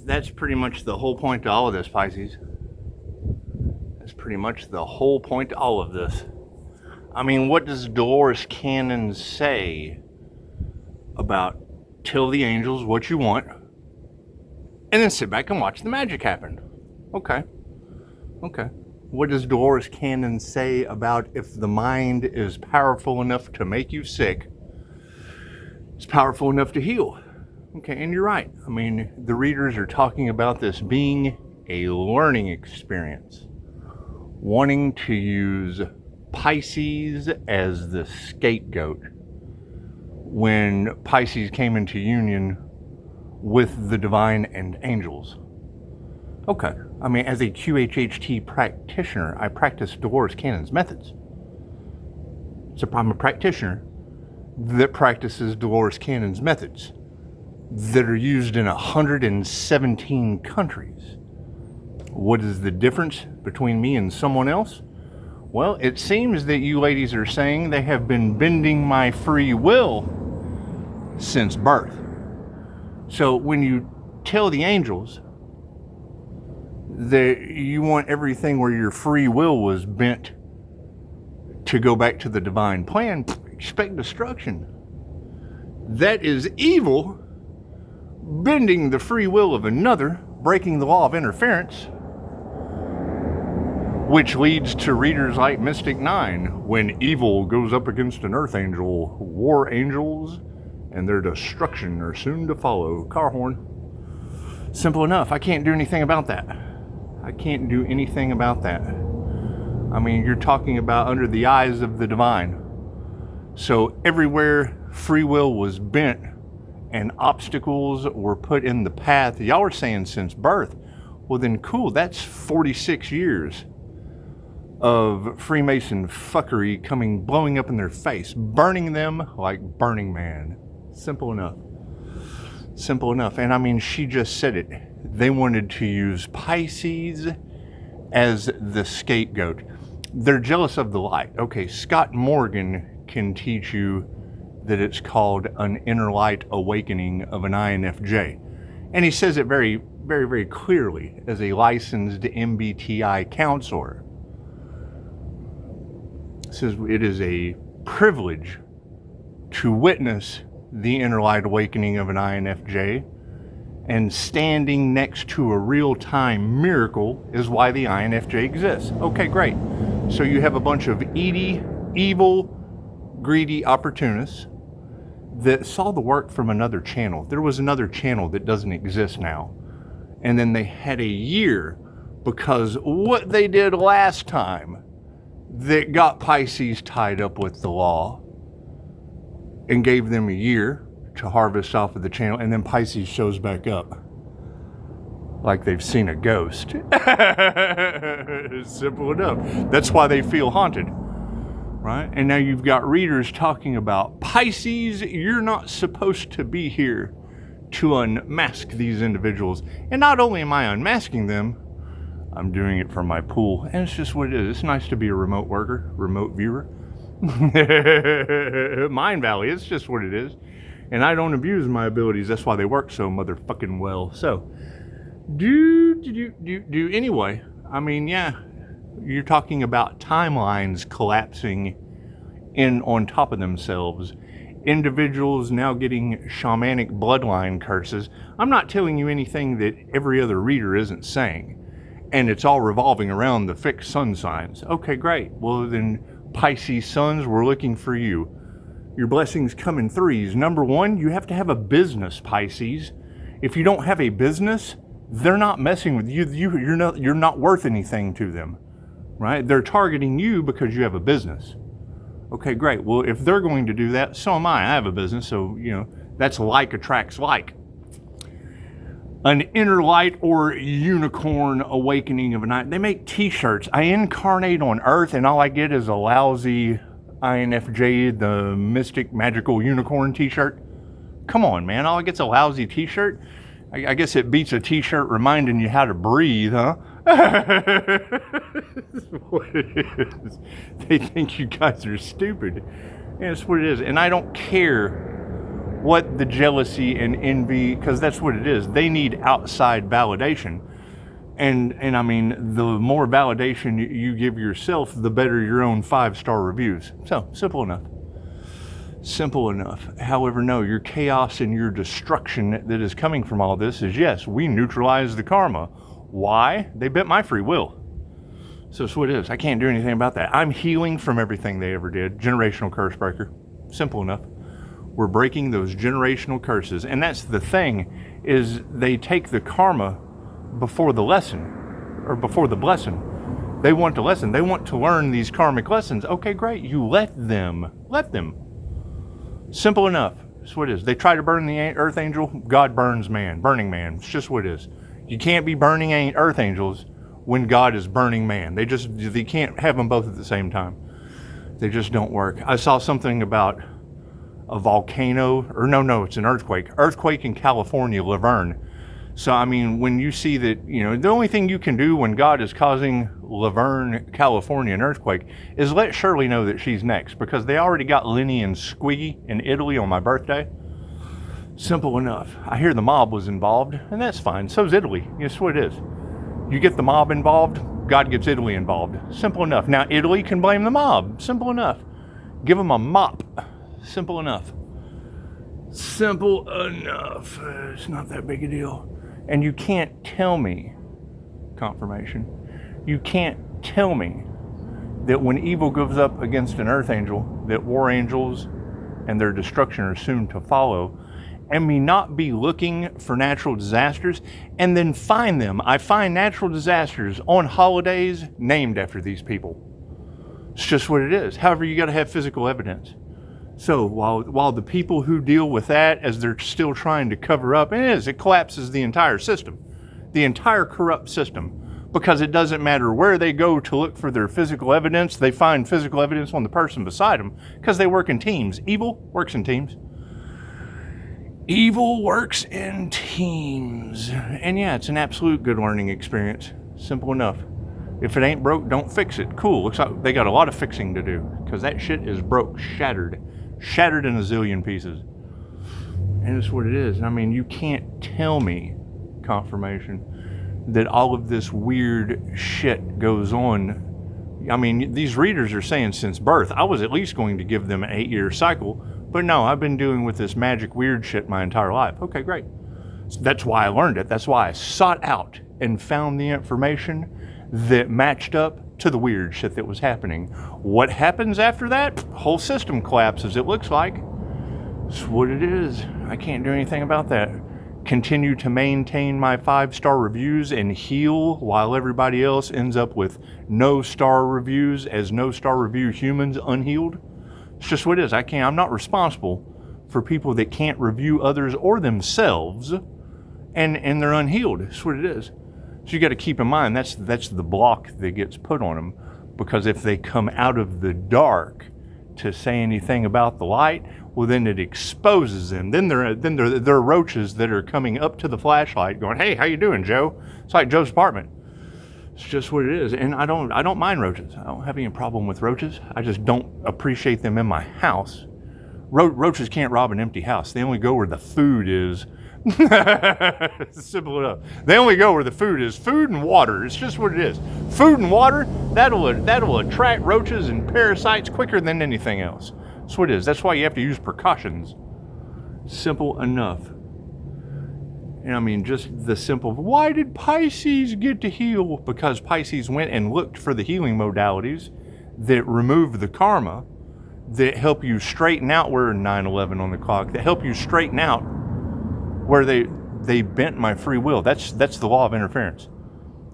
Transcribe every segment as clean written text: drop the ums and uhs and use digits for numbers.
That's pretty much the whole point to all of this, Pisces. That's pretty much the whole point to all of this. I mean, what does Dolores Cannon say about tell the angels what you want and then sit back and watch the magic happen? Okay. What does Dolores Cannon say about if the mind is powerful enough to make you sick, it's powerful enough to heal? Okay, and you're right. I mean, the readers are talking about this being a learning experience, wanting to use Pisces as the scapegoat when Pisces came into union with the divine and angels. Okay, I mean, as a QHHT practitioner, I practice Dolores Cannon's methods. So I'm a practitioner that practices Dolores Cannon's methods that are used in 117 countries. What is the difference between me and someone else? Well, it seems that you ladies are saying they have been bending my free will since birth. So when you tell the angels that you want everything where your free will was bent to go back to the divine plan, expect destruction. That is evil, bending the free will of another, breaking the law of interference, which leads to readers like Mystic 9, when evil goes up against an earth angel, war angels and their destruction are soon to follow. Car horn. Simple enough. I can't do anything about that. I can't do anything about that. I mean, you're talking about under the eyes of the divine. So everywhere free will was bent and obstacles were put in the path, y'all are saying since birth. Well then cool, that's 46 years of Freemason fuckery blowing up in their face, burning them like Burning Man. Simple enough. Simple enough. And I mean, she just said it. They wanted to use Pisces as the scapegoat. They're jealous of the light. Okay, Scott Morgan can teach you that it's called an inner light awakening of an INFJ. And he says it very, very, very clearly as a licensed MBTI counselor. He says it is a privilege to witness the inner light awakening of an INFJ, and standing next to a real-time miracle is why the INFJ exists. Okay, great. So you have a bunch of evil, greedy opportunists that saw the work from another channel. There was another channel that doesn't exist now. And then they had a year because what they did last time that got Pisces tied up with the law and gave them a year to harvest off of the channel, and then Pisces shows back up like they've seen a ghost. Simple enough. That's why they feel haunted, right? And now you've got readers talking about Pisces, you're not supposed to be here to unmask these individuals. And not only am I unmasking them, I'm doing it from my pool. And it's just what it is. It's nice to be a remote worker, remote viewer. Mind Valley, it's just what it is. And I don't abuse my abilities. That's why they work so motherfucking well. So, anyway, I mean, yeah, you're talking about timelines collapsing in on top of themselves. Individuals now getting shamanic bloodline curses. I'm not telling you anything that every other reader isn't saying. And it's all revolving around the fixed sun signs. Okay, great. Well, then Pisces suns, we're looking for you. Your blessings come in threes. Number one, you have to have a business, Pisces. If you don't have a business, they're not messing with you. You're not worth anything to them, right? They're targeting you because you have a business. Okay, great. Well, if they're going to do that, so am I. I have a business, so, that's like attracts like. An inner light or unicorn awakening of a night. They make t-shirts. I incarnate on Earth and all I get is a lousy INFJ, the Mystic Magical Unicorn t-shirt. Come on, man. All I get's a lousy t-shirt. I guess it beats a t-shirt reminding you how to breathe, huh? That's what it is. They think you guys are stupid. And it's what it is. And I don't care what the jealousy and envy, because that's what it is. They need outside validation. And I mean, the more validation you give yourself, the better your own 5-star reviews. So, simple enough. Simple enough. However, no, your chaos and your destruction that is coming from all this is, yes, we neutralize the karma. Why? They bent my free will. So that's what it is. I can't do anything about that. I'm healing from everything they ever did. Generational curse breaker. Simple enough. We're breaking those generational curses. And that's the thing, is they take the karma before the lesson, or before the blessing. They want the lesson. They want to learn these karmic lessons. Okay, great. You let them. Let them. Simple enough. That's what it is. They try to burn the earth angel. God burns man. Burning man. It's just what it is. You can't be burning earth angels when God is burning man. They can't have them both at the same time. They just don't work. I saw something about a volcano, or no, it's an earthquake. Earthquake in California, Laverne. So, I mean, when you see that, the only thing you can do when God is causing Laverne, California, an earthquake is let Shirley know that she's next, because they already got Lenny and Squiggy in Italy on my birthday. Simple enough. I hear the mob was involved, and that's fine. So's Italy. That's what it is. You get the mob involved, God gets Italy involved. Simple enough. Now, Italy can blame the mob. Simple enough. Give them a mop. Simple enough. Simple enough. It's not that big a deal. And you can't tell me, confirmation, you can't tell me that when evil goes up against an earth angel, that war angels and their destruction are soon to follow, and me not be looking for natural disasters and then find them. I find natural disasters on holidays named after these people. It's just what it is. However, you got to have physical evidence. So while the people who deal with that, as they're still trying to cover up, it collapses the entire system, the entire corrupt system, because it doesn't matter where they go to look for their physical evidence, they find physical evidence on the person beside them, because they work in teams. Evil works in teams. Evil works in teams. And yeah, it's an absolute good learning experience. Simple enough. If it ain't broke, don't fix it. Cool. Looks like they got a lot of fixing to do, because that shit is broke, shattered in a zillion pieces. And it's what it is. I mean, you can't tell me, confirmation, that all of this weird shit goes on. I mean, these readers are saying since birth. I was at least going to give them an 8-year cycle, but no, I've been dealing with this magic weird shit my entire life. Okay, great. So that's why I learned it. That's why I sought out and found the information that matched up to the weird shit that was happening. What happens after that? Whole system collapses, it looks like. It's what it is. I can't do anything about that. Continue to maintain my 5-star reviews and heal while everybody else ends up with no star reviews as no star review humans unhealed. It's just what it is. I'm not responsible for people that can't review others or themselves and they're unhealed. It's what it is. So you got to keep in mind, that's the block that gets put on them, because if they come out of the dark to say anything about the light, well, then it exposes them. Then there are roaches that are coming up to the flashlight going, "Hey, how you doing, Joe?" It's like Joe's apartment. It's just what it is. And I don't mind roaches. I don't have any problem with roaches. I just don't appreciate them in my house. Roaches can't rob an empty house. They only go where the food is. Simple enough. They only go where the food is. Food and water. It's just what it is. Food and water, that'll attract roaches and parasites quicker than anything else. That's what it is. That's why you have to use precautions. Simple enough. And I mean, just the simple, why did Pisces get to heal? Because Pisces went and looked for the healing modalities that remove the karma, that help you straighten out, we're 9/11 on the clock, that help you straighten out where they bent my free will. That's the law of interference,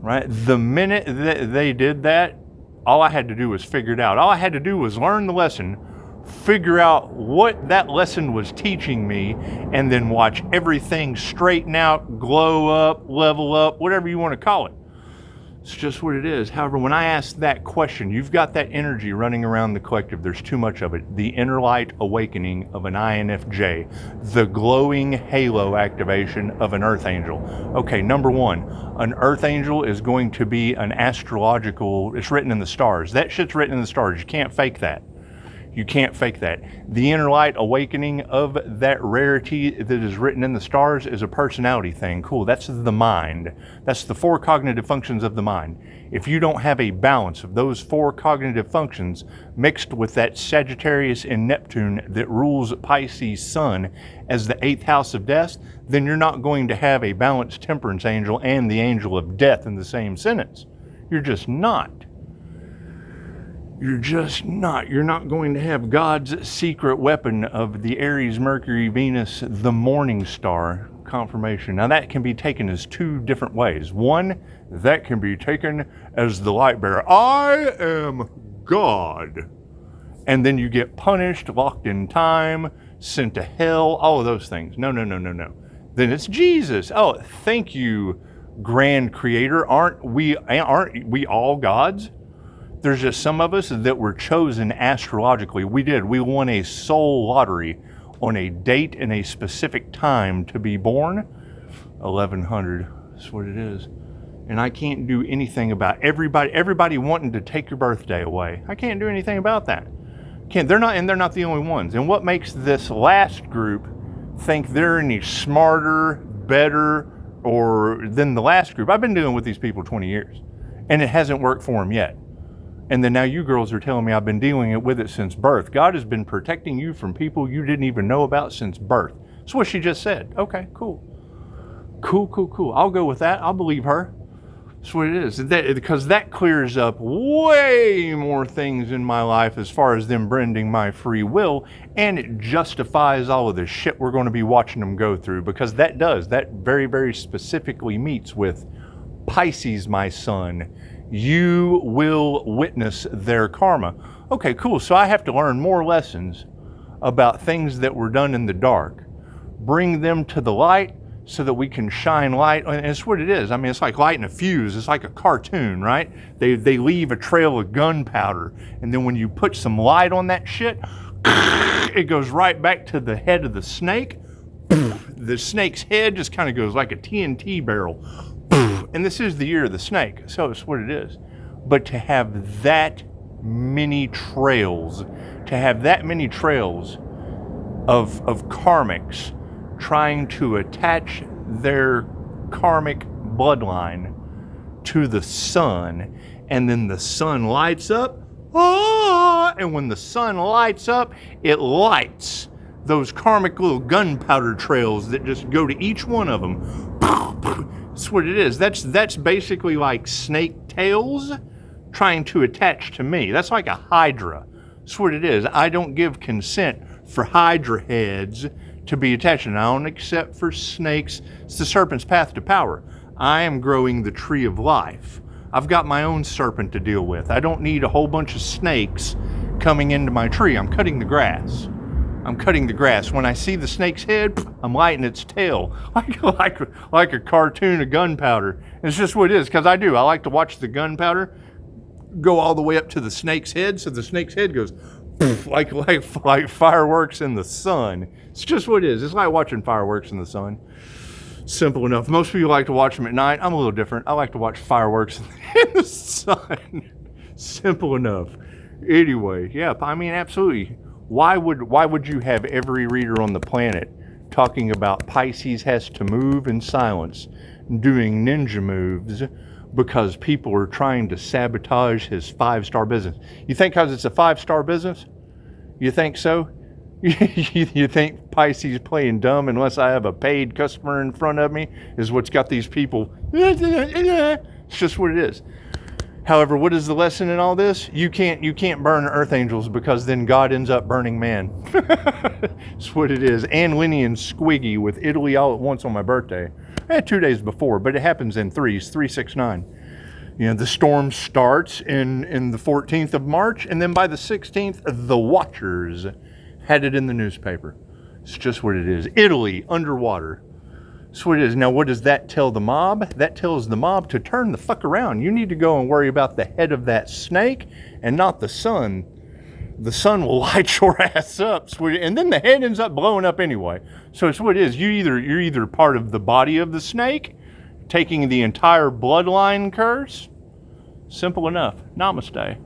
right? The minute that they did that, all I had to do was figure it out. All I had to do was learn the lesson, figure out what that lesson was teaching me, and then watch everything straighten out, glow up, level up, whatever you want to call it. It's just what it is. However, when I ask that question, you've got that energy running around the collective. There's too much of it. The inner light awakening of an INFJ, the glowing halo activation of an earth angel. Okay, number one, an earth angel is going to be an astrological, it's written in the stars. That shit's written in the stars. You can't fake that. You can't fake that. The inner light awakening of that rarity that is written in the stars is a personality thing. Cool, that's the mind. That's the 4 cognitive functions of the mind. If you don't have a balance of those 4 cognitive functions mixed with that Sagittarius and Neptune that rules Pisces sun as the 8th house of death, then you're not going to have a balanced temperance angel and the angel of death in the same sentence. You're just not. You're just not. You're not going to have God's secret weapon of the Aries, Mercury, Venus, the morning star confirmation. Now that can be taken as 2 different ways. One, that can be taken as the light bearer. I am God. And then you get punished, locked in time, sent to hell, all of those things. No. Then it's Jesus. Oh, thank you, grand creator. Aren't we all gods? There's just some of us that were chosen astrologically. We won a soul lottery on a date and a specific time to be born. 1100, that's what it is. And I can't do anything about everybody wanting to take your birthday away. I can't do anything about that. They're not the only ones. And what makes this last group think they're any smarter, better, or than the last group? I've been dealing with these people 20 years, and it hasn't worked for them yet. And then now you girls are telling me I've been dealing with it since birth. God has been protecting you from people you didn't even know about since birth. That's what she just said. Okay, cool. Cool. I'll go with that. I'll believe her. That's what it is. Because that clears up way more things in my life as far as them bending my free will, and it justifies all of the shit we're going to be watching them go through, because that very, very specifically meets with Pisces, my son. You will witness their karma. Okay, cool. So I have to learn more lessons about things that were done in the dark. Bring them to the light so that we can shine light. And it's what it is. I mean, it's like lighting a fuse. It's like a cartoon, right? They leave a trail of gunpowder. And then when you put some light on that shit, it goes right back to the head of the snake. The snake's head just kind of goes like a TNT barrel. And this is the year of the snake, so it's what it is. But to have that many trails, of karmics trying to attach their karmic bloodline to the sun, and then the sun lights up, and when the sun lights up, it lights those karmic little gunpowder trails that just go to each one of them. That's what it is. That's basically like snake tails trying to attach to me. That's like a hydra. That's what it is. I don't give consent for hydra heads to be attached. And I don't accept for snakes. It's the serpent's path to power. I am growing the tree of life. I've got my own serpent to deal with. I don't need a whole bunch of snakes coming into my tree. I'm cutting the grass. When I see the snake's head, I'm lighting its tail like a cartoon of gunpowder. And it's just what it is, because I like to watch the gunpowder go all the way up to the snake's head, so the snake's head goes like fireworks in the sun. It's just what it is. It's like watching fireworks in the sun. Simple enough. Most people like to watch them at night. I'm a little different. I like to watch fireworks in the sun. Simple enough. Anyway, yeah, I mean, absolutely. Why would you have every reader on the planet talking about Pisces has to move in silence, doing ninja moves because people are trying to sabotage his 5-star business? You think because it's a 5-star business? You think so? You think Pisces playing dumb unless I have a paid customer in front of me is what's got these people? It's just what it is. However, what is the lesson in all this? You can't burn earth angels, because then God ends up burning man. That's what it is. And Lenny and Squiggy with Italy all at once on my birthday. 2 days before, but it happens in threes, 3, 6, 9. You know, the storm starts in the 14th of March, and then by the 16th, the Watchers had it in the newspaper. It's just what it is. Italy underwater. That's what it is. Now, what does that tell the mob? That tells the mob to turn the fuck around. You need to go and worry about the head of that snake and not the sun. The sun will light your ass up. And then the head ends up blowing up anyway. So it's what it is. You're either part of the body of the snake, taking the entire bloodline curse. Simple enough. Namaste.